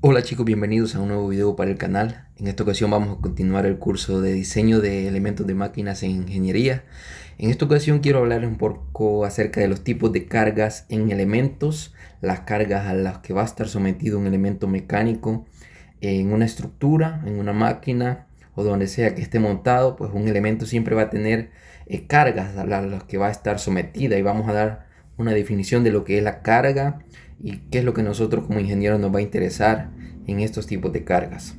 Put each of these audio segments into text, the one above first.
Hola chicos, bienvenidos a un nuevo video para el canal. En esta ocasión vamos a continuar el curso de diseño de elementos de máquinas en ingeniería. En esta ocasión quiero hablar un poco acerca de los tipos de cargas en elementos, las cargas a las que va a estar sometido un elemento mecánico en una estructura, en una máquina o donde sea que esté montado. Pues un elemento siempre va a tener cargas a las que va a estar sometida, y vamos a dar una definición de lo que es la carga y qué es lo que nosotros como ingenieros nos va a interesar en estos tipos de cargas.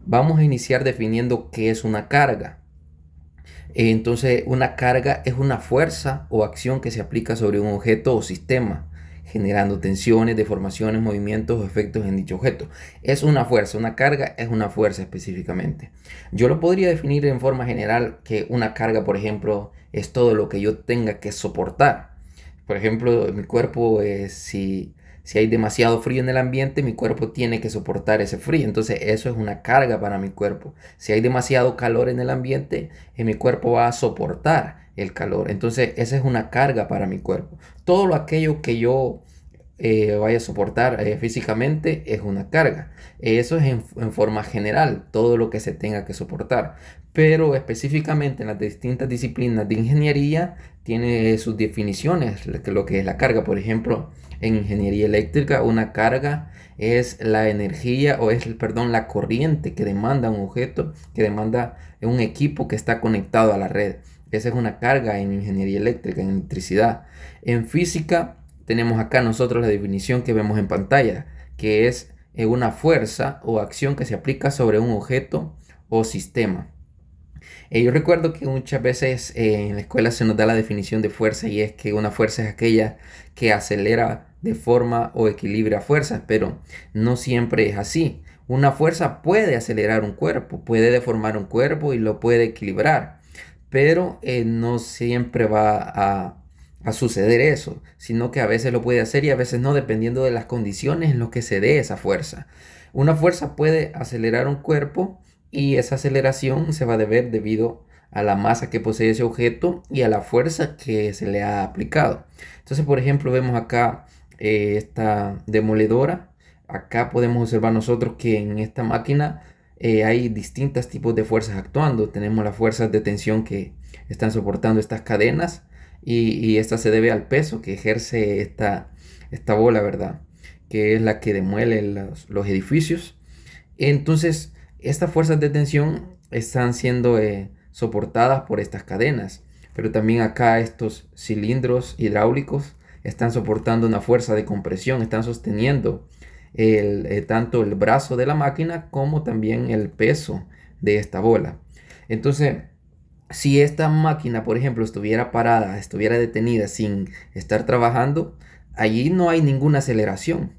Vamos a iniciar definiendo qué es una carga. Entonces, una carga es una fuerza o acción que se aplica sobre un objeto o sistema, generando tensiones, deformaciones, movimientos o efectos en dicho objeto. Es una fuerza, una carga es una fuerza específicamente. Yo lo podría definir en forma general que una carga, por ejemplo, es todo lo que yo tenga que soportar. Por ejemplo, mi cuerpo, si hay demasiado frío en el ambiente, mi cuerpo tiene que soportar ese frío. Entonces, eso es una carga para mi cuerpo. Si hay demasiado calor en el ambiente, mi cuerpo va a soportar el calor. Entonces, esa es una carga para mi cuerpo. Todo lo aquello que yo vaya a soportar físicamente es una carga. Eso es en forma general, todo lo que se tenga que soportar. Pero específicamente en las distintas disciplinas de ingeniería tiene sus definiciones, lo que es la carga. Por ejemplo, en ingeniería eléctrica, una carga es la energía o es, perdón, la corriente que demanda un objeto, que demanda un equipo que está conectado a la red. Esa es una carga en ingeniería eléctrica, en electricidad. En física tenemos acá nosotros la definición que vemos en pantalla, que es una fuerza o acción que se aplica sobre un objeto o sistema. Yo recuerdo que muchas veces en la escuela se nos da la definición de fuerza, y es que una fuerza es aquella que acelera, deforma o equilibra fuerzas, pero no siempre es así. Una fuerza puede acelerar un cuerpo, puede deformar un cuerpo y lo puede equilibrar, pero no siempre va a suceder eso, sino que a veces lo puede hacer y a veces no, dependiendo de las condiciones en las que se dé esa fuerza. Una fuerza puede acelerar un cuerpo, y esa aceleración se va a deber debido a la masa que posee ese objeto y a la fuerza que se le ha aplicado. Entonces, por ejemplo, vemos acá esta demoledora. Acá podemos observar nosotros que en esta máquina hay distintos tipos de fuerzas actuando. Tenemos las fuerzas de tensión que están soportando estas cadenas, y esta se debe al peso que ejerce esta bola, ¿verdad? Que es la que demuele los edificios. Entonces, estas fuerzas de tensión están siendo soportadas por estas cadenas, pero también acá estos cilindros hidráulicos están soportando una fuerza de compresión, están sosteniendo tanto el brazo de la máquina como también el peso de esta bola. Entonces, si esta máquina, por ejemplo, estuviera parada, estuviera detenida sin estar trabajando, allí no hay ninguna aceleración.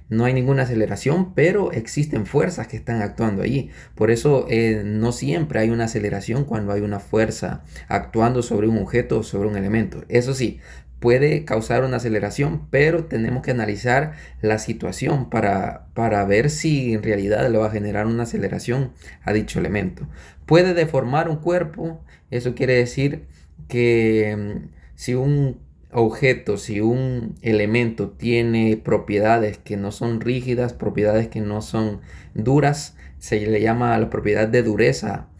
No hay ninguna aceleración, pero existen fuerzas que están actuando allí. Por eso no siempre hay una aceleración cuando hay una fuerza actuando sobre un objeto o sobre un elemento. Eso sí, puede causar una aceleración, pero tenemos que analizar la situación para ver si en realidad le va a generar una aceleración a dicho elemento. Puede deformar un cuerpo. Eso quiere decir que si un objeto, si un elemento tiene propiedades que no son rígidas, propiedades que no son duras, se le llama la propiedad de dureza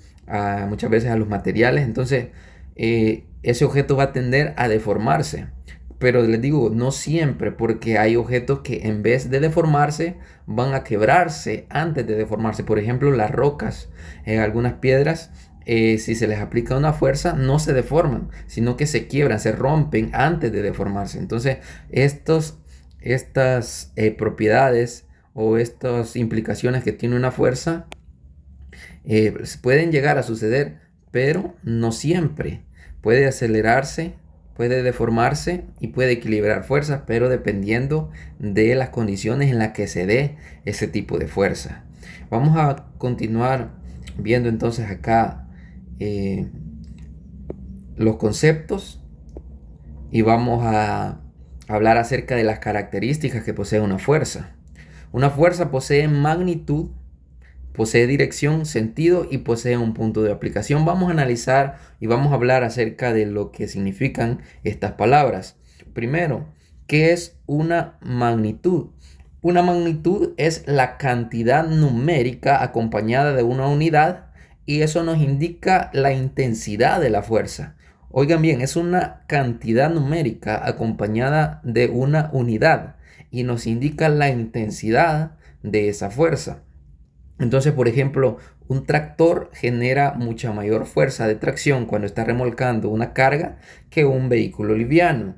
muchas veces a los materiales. Entonces, ese objeto va a tender a deformarse. Pero les digo, no siempre, porque hay objetos que en vez de deformarse van a quebrarse antes de deformarse. Por ejemplo, las rocas, algunas piedras, si se les aplica una fuerza, no se deforman, sino que se quiebran, se rompen antes de deformarse. Entonces, estas propiedades o estas implicaciones que tiene una fuerza pueden llegar a suceder, pero no siempre. Puede acelerarse, puede deformarse y puede equilibrar fuerzas, pero dependiendo de las condiciones en las que se dé ese tipo de fuerza. Vamos a continuar viendo entonces acá eh, los conceptos, y vamos a hablar acerca de las características que posee una fuerza. Una fuerza posee magnitud, posee dirección, sentido y posee un punto de aplicación. Vamos a analizar y vamos a hablar acerca de lo que significan estas palabras. Primero, ¿qué es una magnitud? Una magnitud es la cantidad numérica acompañada de una unidad y eso nos indica la intensidad de la fuerza. Oigan bien, es una cantidad numérica acompañada de una unidad y nos indica la intensidad de esa fuerza. Entonces, por ejemplo, un tractor genera mucha mayor fuerza de tracción cuando está remolcando una carga que un vehículo liviano.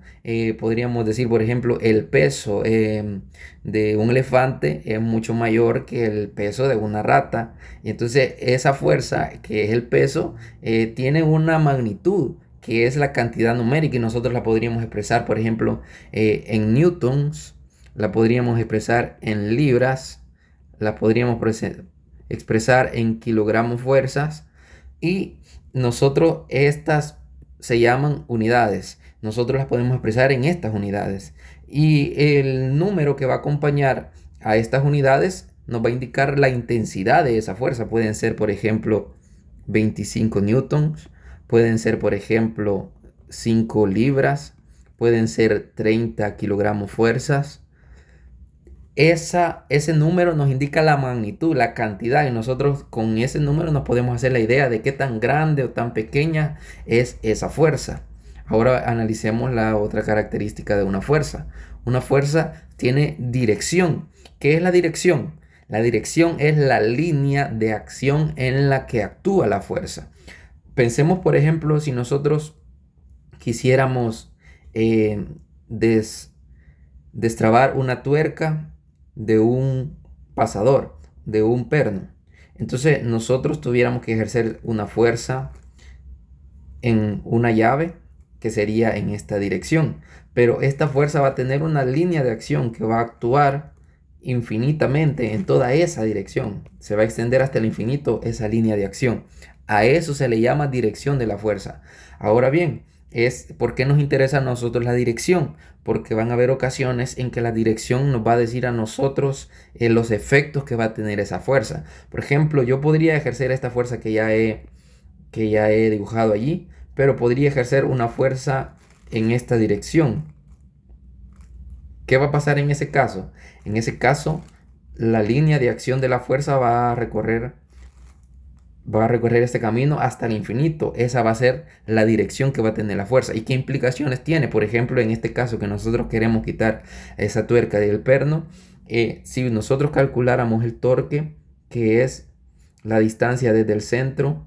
Podríamos decir, por ejemplo, el peso de un elefante es mucho mayor que el peso de una rata. Y entonces esa fuerza, que es el peso, tiene una magnitud, que es la cantidad numérica, y nosotros la podríamos expresar, por ejemplo, en newtons, la podríamos expresar en libras, la podríamos expresar en kilogramos fuerzas, y nosotros estas se llaman unidades. Nosotros las podemos expresar en estas unidades y el número que va a acompañar a estas unidades nos va a indicar la intensidad de esa fuerza. Pueden ser, por ejemplo, 25 newtons, pueden ser, por ejemplo, 5 libras, pueden ser 30 kilogramos fuerzas. Ese número nos indica la magnitud, la cantidad, y nosotros con ese número nos podemos hacer la idea de qué tan grande o tan pequeña es esa fuerza. Ahora analicemos la otra característica de una fuerza. Una fuerza tiene dirección. ¿Qué es la dirección? La dirección es la línea de acción en la que actúa la fuerza. Pensemos, por ejemplo, si nosotros quisiéramos destrabar una tuerca de un pasador, de un perno. Entonces nosotros tuviéramos que ejercer una fuerza en una llave que sería en esta dirección. Pero esta fuerza va a tener una línea de acción que va a actuar infinitamente en toda esa dirección. Se va a extender hasta el infinito esa línea de acción. A eso se le llama dirección de la fuerza. Ahora bien, ¿por qué nos interesa a nosotros la dirección? Porque van a haber ocasiones en que la dirección nos va a decir a nosotros los efectos que va a tener esa fuerza. Por ejemplo, yo podría ejercer esta fuerza que ya he dibujado allí, pero podría ejercer una fuerza en esta dirección. ¿Qué va a pasar en ese caso? En ese caso, la línea de acción de la fuerza va a recorrer este camino hasta el infinito. Esa va a ser la dirección que va a tener la fuerza. ¿Y qué implicaciones tiene? Por ejemplo, en este caso que nosotros queremos quitar esa tuerca del perno, si nosotros calculáramos el torque, que es la distancia desde el centro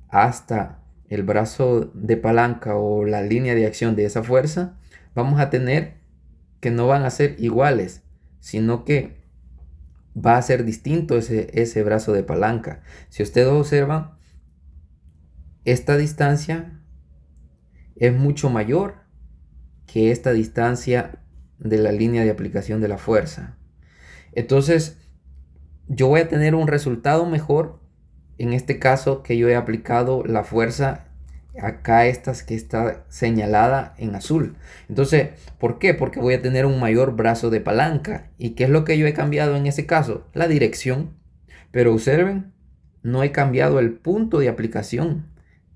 hasta el brazo de palanca o la línea de acción de esa fuerza, vamos a tener que no van a ser iguales, sino que va a ser distinto ese brazo de palanca. Si ustedes observan, esta distancia es mucho mayor que esta distancia de la línea de aplicación de la fuerza. Entonces, yo voy a tener un resultado mejor en este caso que yo he aplicado la fuerza acá, estas que está señalada en azul. Entonces, ¿por qué? Porque voy a tener un mayor brazo de palanca. ¿Y qué es lo que yo he cambiado en ese caso? La dirección. Pero observen, no he cambiado el punto de aplicación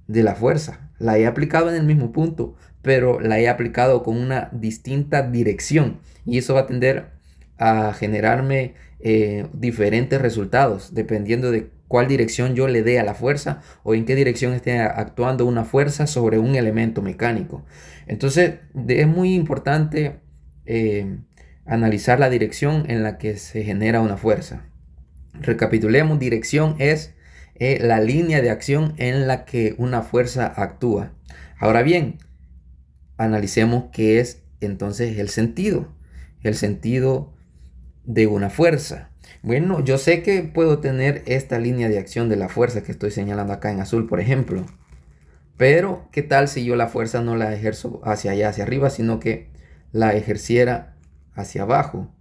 de la fuerza. La he aplicado en el mismo punto, pero la he aplicado con una distinta dirección. Y eso va a tender a generarme diferentes resultados dependiendo de cuál dirección yo le dé a la fuerza o en qué dirección esté actuando una fuerza sobre un elemento mecánico. Entonces es muy importante analizar la dirección en la que se genera una fuerza. Recapitulemos: dirección es la línea de acción en la que una fuerza actúa. Ahora bien, analicemos qué es entonces el sentido. El sentido de una fuerza. Bueno, yo sé que puedo tener esta línea de acción de la fuerza que estoy señalando acá en azul, por ejemplo. Pero, ¿qué tal si yo la fuerza no la ejerzo hacia allá, hacia arriba, sino que la ejerciera hacia abajo?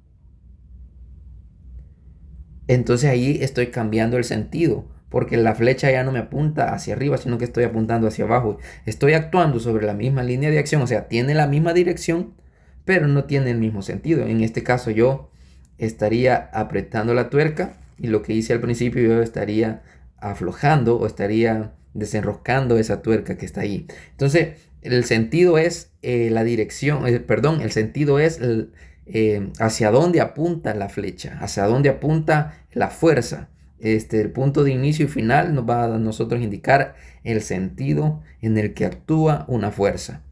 Entonces ahí estoy cambiando el sentido, porque la flecha ya no me apunta hacia arriba, sino que estoy apuntando hacia abajo. Estoy actuando sobre la misma línea de acción, o sea, tiene la misma dirección, pero no tiene el mismo sentido. En este caso yo estaría apretando la tuerca y lo que hice al principio yo estaría aflojando o estaría desenroscando esa tuerca que está ahí. Entonces el sentido es la dirección, perdón, el sentido es hacia dónde apunta la flecha, hacia dónde apunta la fuerza. El punto de inicio y final nos va a nosotros indicar el sentido en el que actúa una fuerza.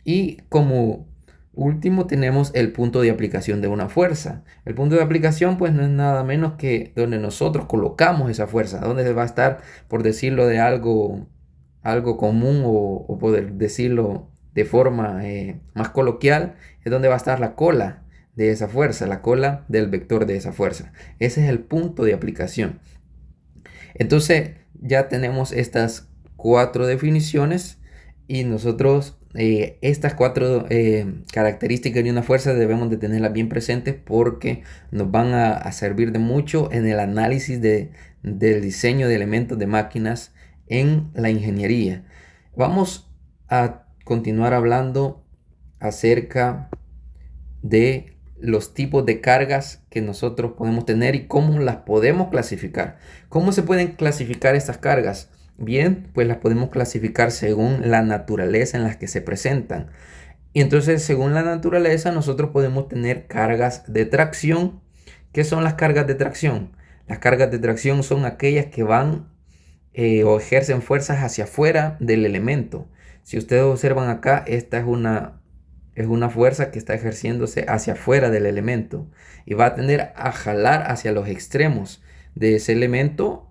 Y como último tenemos el punto de aplicación de una fuerza. El punto de aplicación pues no es nada menos que donde nosotros colocamos esa fuerza, donde va a estar, por decirlo de algo común o poder decirlo de forma más coloquial, es donde va a estar la cola de esa fuerza, la cola del vector de esa fuerza. Ese es el punto de aplicación. Entonces ya tenemos estas cuatro definiciones y nosotros estas cuatro características de una fuerza debemos de tenerlas bien presentes porque nos van a servir de mucho en el análisis del diseño de elementos de máquinas en la ingeniería. Vamos a continuar hablando acerca de los tipos de cargas que nosotros podemos tener y cómo las podemos clasificar. ¿Cómo se pueden clasificar estas cargas? Bien, pues las podemos clasificar según la naturaleza en las que se presentan. Y entonces, según la naturaleza, nosotros podemos tener cargas de tracción. ¿Qué son las cargas de tracción? Las cargas de tracción son aquellas que van o ejercen fuerzas hacia afuera del elemento. Si ustedes observan acá, esta es una fuerza que está ejerciéndose hacia afuera del elemento y va a tender a jalar hacia los extremos de ese elemento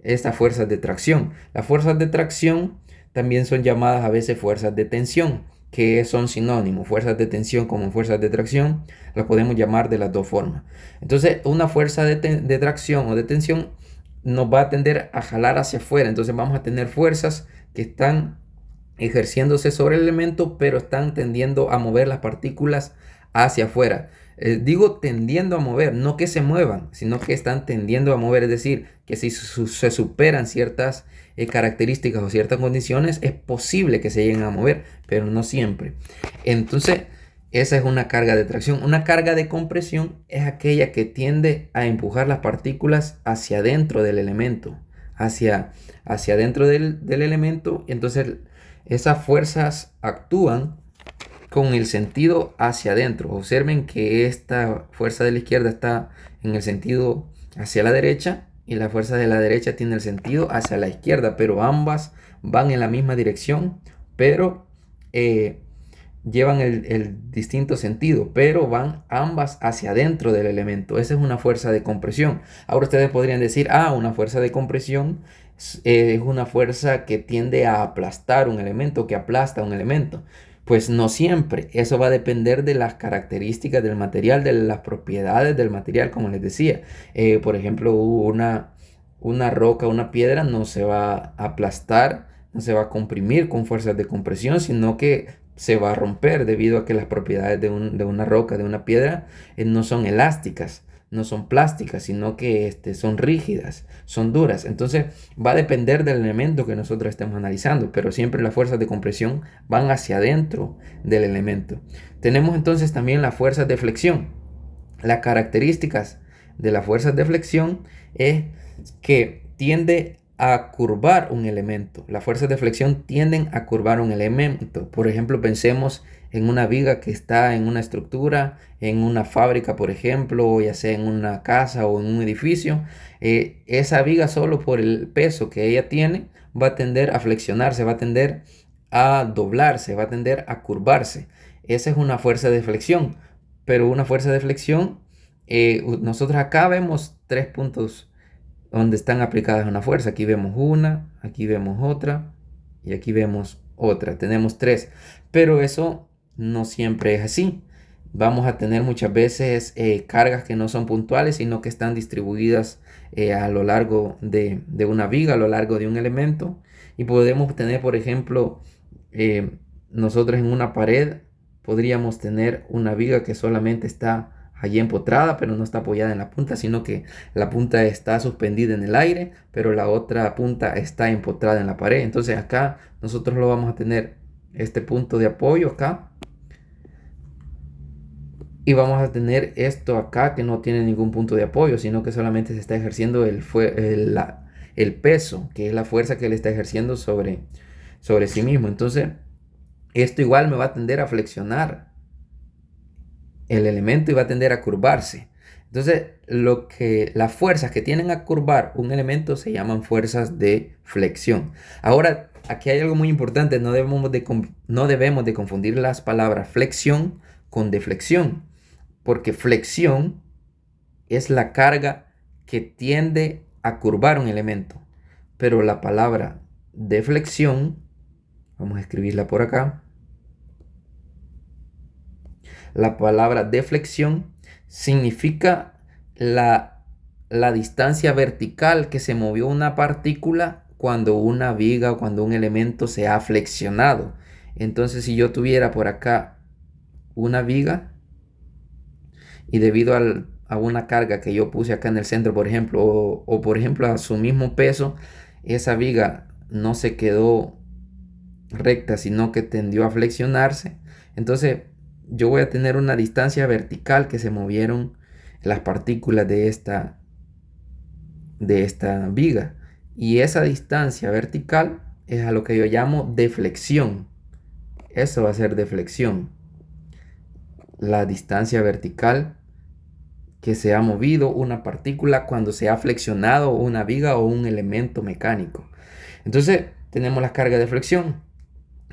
estas fuerzas de tracción. Las fuerzas de tracción también son llamadas a veces fuerzas de tensión, que son sinónimos. Fuerzas de tensión como fuerzas de tracción las podemos llamar de las dos formas. Entonces, una fuerza de tracción o de tensión nos va a tender a jalar hacia afuera. Entonces vamos a tener fuerzas que están ejerciéndose sobre el elemento, pero están tendiendo a mover las partículas hacia afuera. Digo tendiendo a mover, no que se muevan, sino que están tendiendo a mover. Es decir, que si se superan ciertas características o ciertas condiciones, es posible que se lleguen a mover, pero no siempre. Entonces, esa es una carga de tracción. Una carga de compresión es aquella que tiende a empujar las partículas hacia adentro del elemento, hacia adentro del elemento. Entonces, esas fuerzas actúan con el sentido hacia adentro. Observen que esta fuerza de la izquierda está en el sentido hacia la derecha y la fuerza de la derecha tiene el sentido hacia la izquierda, pero ambas van en la misma dirección, pero llevan el distinto sentido, pero van ambas hacia adentro del elemento. Esa es una fuerza de compresión. Ahora ustedes podrían decir, una fuerza de compresión es una fuerza que tiende a aplastar un elemento, que aplasta un elemento. Pues no siempre, eso va a depender de las características del material, de las propiedades del material, como les decía. Por ejemplo, una roca, una piedra no se va a aplastar, no se va a comprimir con fuerzas de compresión, sino que se va a romper debido a que las propiedades de una roca, de una piedra, no son elásticas, no son plásticas, sino que son rígidas, son duras. Entonces va a depender del elemento que nosotros estemos analizando, pero siempre las fuerzas de compresión van hacia adentro del elemento. Tenemos entonces también las fuerzas de flexión. Las características de las fuerzas de flexión es que tiende a curvar un elemento. Las fuerzas de flexión tienden a curvar un elemento. Por ejemplo, pensemos en una viga que está en una estructura, en una fábrica, por ejemplo, ya sea en una casa o en un edificio. Esa viga, solo por el peso que ella tiene, va a tender a flexionarse, va a tender a doblarse, va a tender a curvarse. Esa es una fuerza de flexión. Pero una fuerza de flexión, nosotros acá vemos 3 puntos donde están aplicadas una fuerza. Aquí vemos una, aquí vemos otra y aquí vemos otra. Tenemos 3, pero eso no siempre es así. Vamos a tener muchas veces cargas que no son puntuales, sino que están distribuidas a lo largo de una viga, a lo largo de un elemento. Y podemos tener, por ejemplo, nosotros en una pared podríamos tener una viga que solamente está allí empotrada, pero no está apoyada en la punta, sino que la punta está suspendida en el aire, pero la otra punta está empotrada en la pared. Entonces acá nosotros lo vamos a tener este punto de apoyo acá, y vamos a tener esto acá que no tiene ningún punto de apoyo, sino que solamente se está ejerciendo el peso, que es la fuerza que él está ejerciendo sobre sí mismo. Entonces esto igual me va a tender a flexionar el elemento y va a tender a curvarse. Entonces, las fuerzas que tienden a curvar un elemento se llaman fuerzas de flexión. Ahora, aquí hay algo muy importante, no debemos de confundir las palabras flexión con deflexión, porque flexión es la carga que tiende a curvar un elemento, pero la palabra deflexión, vamos a escribirla por acá, la palabra deflexión significa la distancia vertical que se movió una partícula cuando una viga o cuando un elemento se ha flexionado. Entonces, si yo tuviera por acá una viga y debido a una carga que yo puse acá en el centro, por ejemplo, o por ejemplo a su mismo peso, esa viga no se quedó recta, sino que tendió a flexionarse. Entonces, yo voy a tener una distancia vertical que se movieron las partículas de esta viga. Y esa distancia vertical es a lo que yo llamo deflexión. Eso va a ser deflexión. La distancia vertical que se ha movido una partícula cuando se ha flexionado una viga o un elemento mecánico. Entonces, tenemos las cargas de flexión.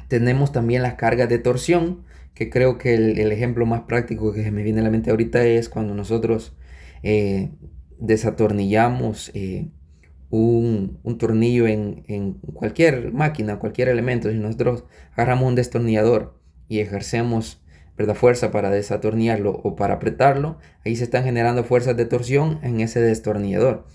Tenemos también las cargas de torsión, que creo que el ejemplo más práctico que se me viene a la mente ahorita es cuando nosotros desatornillamos un tornillo en cualquier máquina, cualquier elemento. Si nosotros agarramos un destornillador y ejercemos, ¿verdad?, fuerza para desatornillarlo o para apretarlo, ahí se están generando fuerzas de torsión en ese destornillador.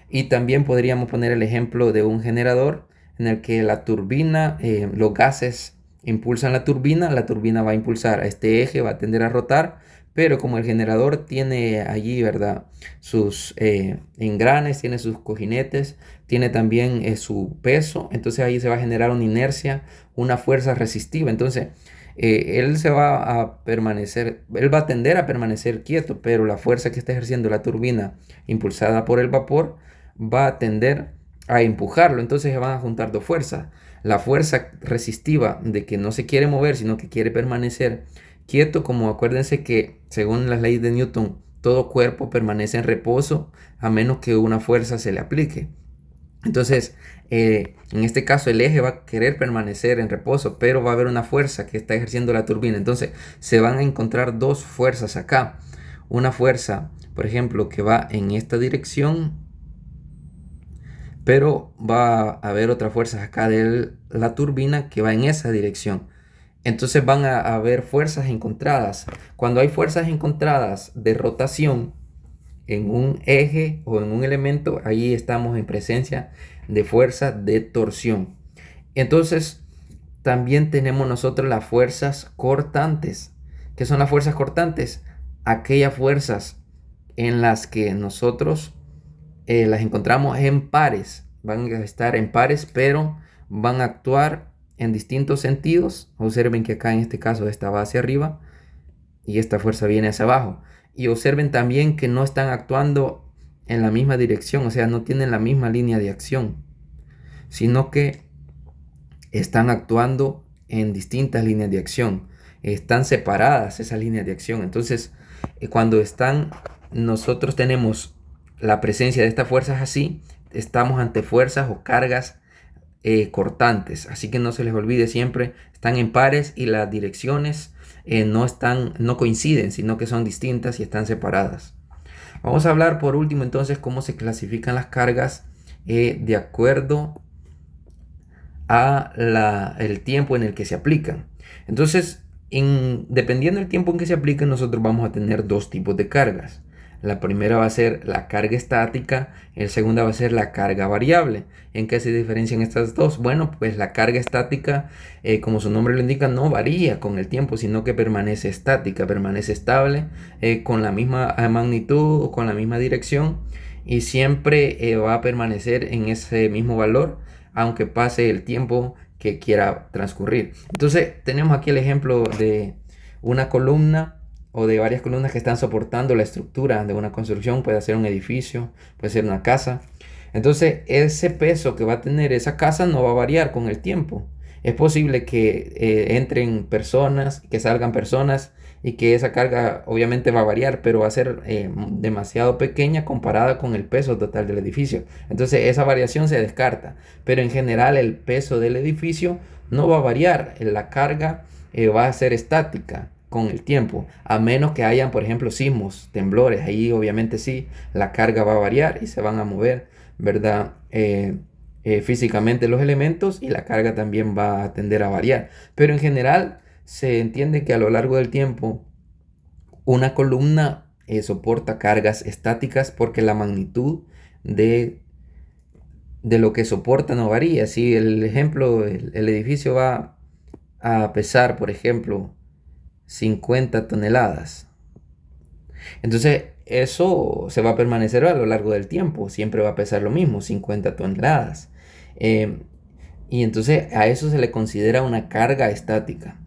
Y también podríamos poner el ejemplo de un generador en el que la turbina, los gases impulsan la turbina va a impulsar a este eje, va a tender a rotar, pero como el generador tiene allí, ¿verdad?, sus engranes, tiene sus cojinetes, tiene también su peso, entonces ahí se va a generar una inercia, una fuerza resistiva. Entonces, él va a tender a permanecer quieto, pero la fuerza que está ejerciendo la turbina impulsada por el vapor va a tender a empujarlo. Entonces se van a juntar dos fuerzas. La fuerza resistiva de que no se quiere mover, sino que quiere permanecer quieto, como acuérdense que según las leyes de Newton, todo cuerpo permanece en reposo a menos que una fuerza se le aplique. Entonces, en este caso el eje va a querer permanecer en reposo, pero va a haber una fuerza que está ejerciendo la turbina. Entonces, se van a encontrar dos fuerzas acá. Una fuerza, por ejemplo, que va en esta dirección, pero va a haber otra fuerza acá de la turbina que va en esa dirección. Entonces van a haber fuerzas encontradas. Cuando hay fuerzas encontradas de rotación en un eje o en un elemento, ahí estamos en presencia de fuerza de torsión. Entonces, también tenemos nosotros las fuerzas cortantes. ¿Qué son las fuerzas cortantes? Aquellas fuerzas en las que nosotros las encontramos en pares. Van a estar en pares, pero van a actuar en distintos sentidos. Observen que acá en este caso esta va hacia arriba y esta fuerza viene hacia abajo. Y observen también que no están actuando en la misma dirección, o sea, no tienen la misma línea de acción, sino que están actuando en distintas líneas de acción. Están separadas esas líneas de acción. Entonces, cuando nosotros tenemos la presencia de estas fuerzas así, estamos ante fuerzas o cargas cortantes. Así que no se les olvide, siempre están en pares y las direcciones no coinciden, sino que son distintas y están separadas. Vamos a hablar por último entonces cómo se clasifican las cargas de acuerdo a el tiempo en el que se aplican. Entonces, dependiendo del tiempo en que se aplican, nosotros vamos a tener dos tipos de cargas. La primera va a ser la carga estática, la segunda va a ser la carga variable. ¿En qué se diferencian estas dos? Bueno, pues la carga estática, como su nombre lo indica, no varía con el tiempo, sino que permanece estática, permanece estable, con la misma magnitud o con la misma dirección, y siempre va a permanecer en ese mismo valor, aunque pase el tiempo que quiera transcurrir. Entonces, tenemos aquí el ejemplo de una columna o de varias columnas que están soportando la estructura de una construcción. Puede ser un edificio, puede ser una casa. Entonces, ese peso que va a tener esa casa no va a variar con el tiempo. Es posible que entren personas, que salgan personas y que esa carga obviamente va a variar, pero va a ser demasiado pequeña comparada con el peso total del edificio. Entonces esa variación se descarta, pero en general el peso del edificio no va a variar, la carga va a ser estática con el tiempo, a menos que hayan, por ejemplo, sismos, temblores. Ahí obviamente sí, la carga va a variar y se van a mover, ¿verdad? Físicamente los elementos, y la carga también va a tender a variar. Pero en general se entiende que a lo largo del tiempo una columna soporta cargas estáticas porque la magnitud de, de lo que soporta no varía. Si el ejemplo, el edificio va a pesar, por ejemplo, 50 toneladas. Entonces, eso se va a permanecer a lo largo del tiempo. Siempre va a pesar lo mismo, 50 toneladas. Eh, y entonces a eso se le considera una carga estática.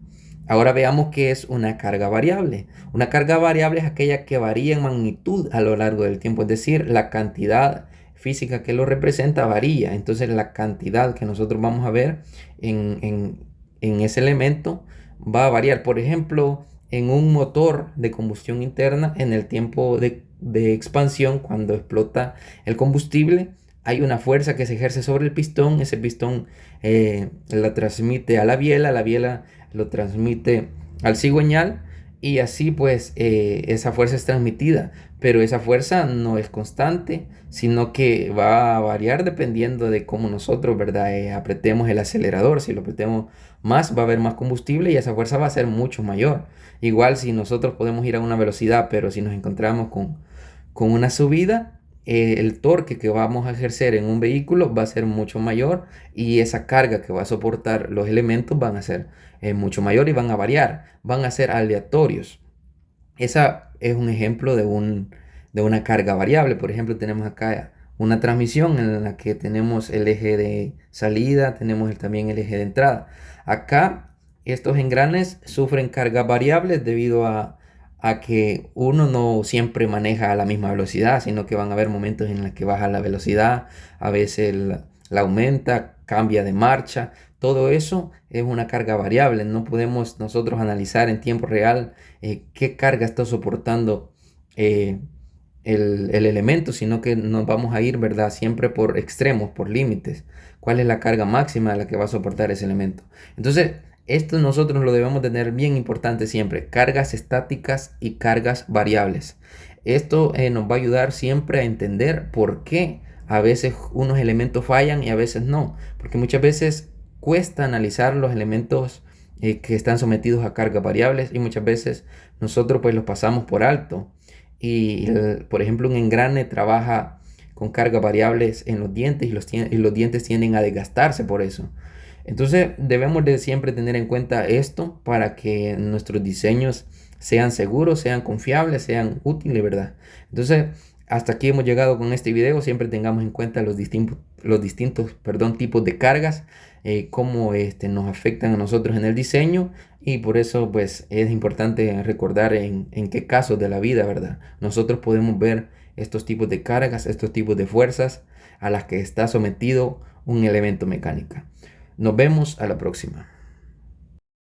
Ahora veamos qué es una carga variable. Una carga variable es aquella que varía en magnitud a lo largo del tiempo. Es decir, la cantidad física que lo representa varía. Entonces la cantidad que nosotros vamos a ver en ese elemento va a variar. Por ejemplo, en un motor de combustión interna, en el tiempo de expansión, cuando explota el combustible, hay una fuerza que se ejerce sobre el pistón. Ese pistón la transmite a la biela lo transmite al cigüeñal, y así pues esa fuerza es transmitida, pero esa fuerza no es constante, sino que va a variar dependiendo de cómo nosotros, ¿verdad? Apretemos el acelerador. Si lo apretemos más, va a haber más combustible y esa fuerza va a ser mucho mayor. Igual si nosotros podemos ir a una velocidad, pero si nos encontramos con una subida, el torque que vamos a ejercer en un vehículo va a ser mucho mayor, y esa carga que va a soportar los elementos van a ser mucho mayor y van a variar, van a ser aleatorios. Esa es un ejemplo de una carga variable. Por ejemplo, tenemos acá una transmisión en la que tenemos el eje de salida, tenemos también el eje de entrada. Acá estos engranes sufren cargas variables debido a que uno no siempre maneja a la misma velocidad, sino que van a haber momentos en los que baja la velocidad, a veces la aumenta, cambia de marcha. Todo eso es una carga variable. No podemos nosotros analizar en tiempo real qué carga está soportando eh, el elemento, sino que nos vamos a ir, ¿verdad? Siempre por extremos, por límites. ¿Cuál es la carga máxima a la que va a soportar ese elemento? Entonces, esto nosotros lo debemos tener bien importante siempre: cargas estáticas y cargas variables. Esto nos va a ayudar siempre a entender por qué a veces unos elementos fallan y a veces no, porque muchas veces cuesta analizar los elementos que están sometidos a cargas variables, y muchas veces nosotros pues los pasamos por alto. Y por ejemplo, un engrane trabaja con cargas variables en los dientes, y los dientes tienden a desgastarse por eso. Entonces debemos de siempre tener en cuenta esto para que nuestros diseños sean seguros, sean confiables, sean útiles, ¿verdad? Entonces, hasta aquí hemos llegado con este video. Siempre tengamos en cuenta los distintos, perdón, tipos de cargas, cómo nos afectan a nosotros en el diseño, y por eso pues es importante recordar en qué casos de la vida, ¿verdad? Nosotros podemos ver estos tipos de cargas, estos tipos de fuerzas a las que está sometido un elemento mecánico. Nos vemos a la próxima.